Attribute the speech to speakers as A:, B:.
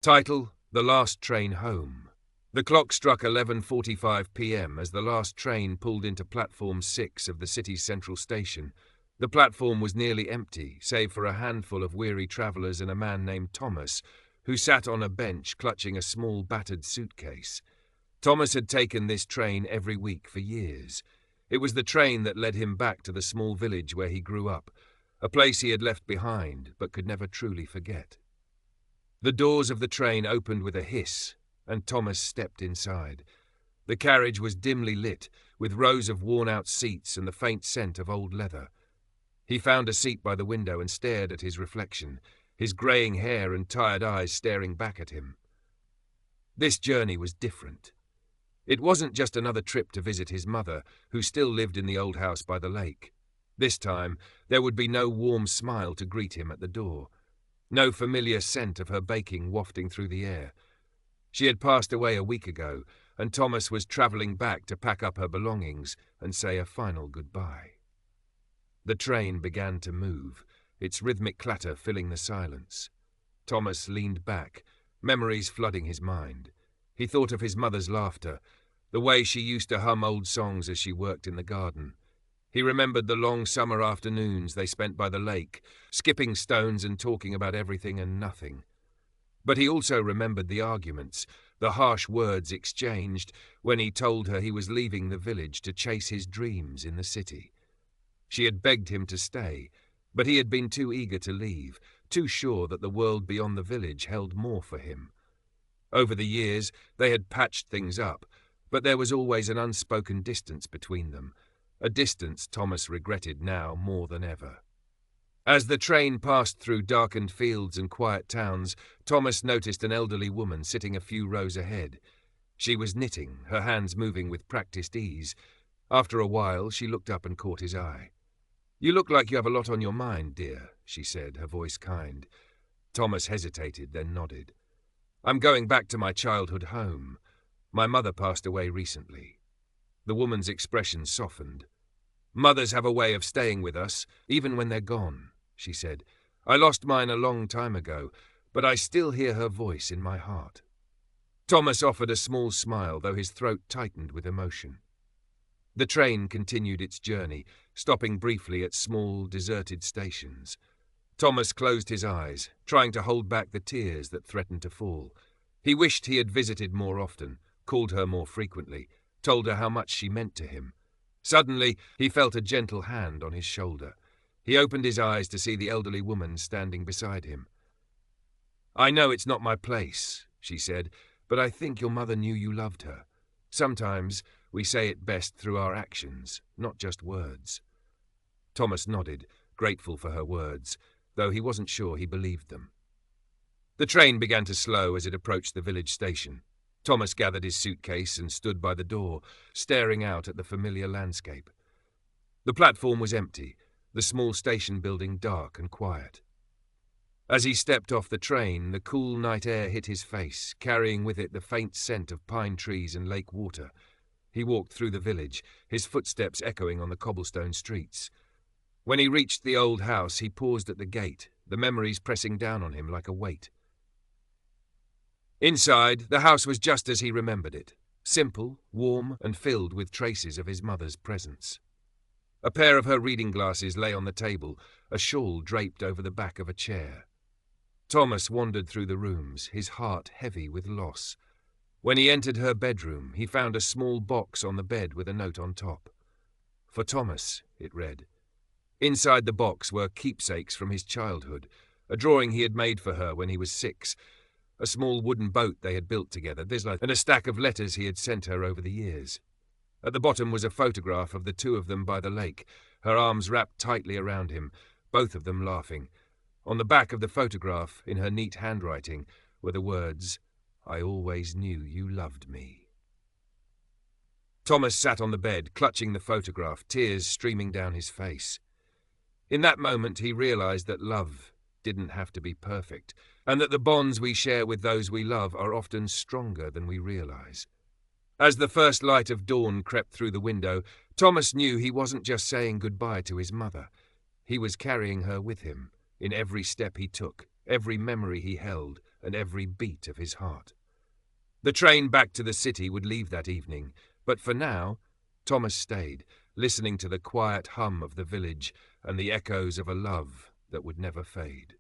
A: Title: The Last Train Home. The clock struck 11:45 p.m. as the last train pulled into platform 6 of the city's central station. The platform was nearly empty, save for a handful of weary travellers and a man named Thomas, who sat on a bench clutching a small battered suitcase. Thomas had taken this train every week for years. It was the train that led him back to the small village where he grew up, a place he had left behind but could never truly forget. The doors of the train opened with a hiss, and Thomas stepped inside. The carriage was dimly lit, with rows of worn-out seats and the faint scent of old leather. He found a seat by the window and stared at his reflection, his greying hair and tired eyes staring back at him. This journey was different. It wasn't just another trip to visit his mother, who still lived in the old house by the lake. This time, there would be no warm smile to greet him at the door, no familiar scent of her baking wafting through the air. She had passed away a week ago, and Thomas was travelling back to pack up her belongings and say a final goodbye. The train began to move, its rhythmic clatter filling the silence. Thomas leaned back, memories flooding his mind. He thought of his mother's laughter, the way she used to hum old songs as she worked in the garden. He remembered the long summer afternoons they spent by the lake, skipping stones and talking about everything and nothing. But he also remembered the arguments, the harsh words exchanged when he told her he was leaving the village to chase his dreams in the city. She had begged him to stay, but he had been too eager to leave, too sure that the world beyond the village held more for him. Over the years, they had patched things up, but there was always an unspoken distance between them, a distance Thomas regretted now more than ever. As the train passed through darkened fields and quiet towns, Thomas noticed an elderly woman sitting a few rows ahead. She was knitting, her hands moving with practiced ease. After a while, she looked up and caught his eye. "You look like you have a lot on your mind, dear," she said, her voice kind. Thomas hesitated, then nodded. "I'm going back to my childhood home. My mother passed away recently." The woman's expression softened. "Mothers have a way of staying with us, even when they're gone," she said. "I lost mine a long time ago, but I still hear her voice in my heart." Thomas offered a small smile, though his throat tightened with emotion. The train continued its journey, stopping briefly at small, deserted stations. Thomas closed his eyes, trying to hold back the tears that threatened to fall. He wished he had visited more often, called her more frequently, told her how much she meant to him. Suddenly, he felt a gentle hand on his shoulder. He opened his eyes to see the elderly woman standing beside him. "I know it's not my place," she said, "but I think your mother knew you loved her. Sometimes we say it best through our actions, not just words." Thomas nodded, grateful for her words, though he wasn't sure he believed them. The train began to slow as it approached the village station. Thomas gathered his suitcase and stood by the door, staring out at the familiar landscape. The platform was empty, the small station building dark and quiet. As he stepped off the train, the cool night air hit his face, carrying with it the faint scent of pine trees and lake water. He walked through the village, his footsteps echoing on the cobblestone streets. When he reached the old house, he paused at the gate, the memories pressing down on him like a weight. Inside, the house was just as he remembered it, simple, warm, and filled with traces of his mother's presence. A pair of her reading glasses lay on the table, a shawl draped over the back of a chair. Thomas wandered through the rooms, his heart heavy with loss. When he entered her bedroom, he found a small box on the bed with a note on top. "For Thomas," it read. Inside the box were keepsakes from his childhood, a drawing he had made for her when he was 6, a small wooden boat they had built together, and a stack of letters he had sent her over the years. At the bottom was a photograph of the two of them by the lake, her arms wrapped tightly around him, both of them laughing. On the back of the photograph, in her neat handwriting, were the words, "I always knew you loved me." Thomas sat on the bed, clutching the photograph, tears streaming down his face. In that moment, he realized that love didn't have to be perfect, and that the bonds we share with those we love are often stronger than we realize. As the first light of dawn crept through the window, Thomas knew he wasn't just saying goodbye to his mother. He was carrying her with him, in every step he took, every memory he held, and every beat of his heart. The train back to the city would leave that evening, but for now, Thomas stayed, listening to the quiet hum of the village and the echoes of a love that would never fade.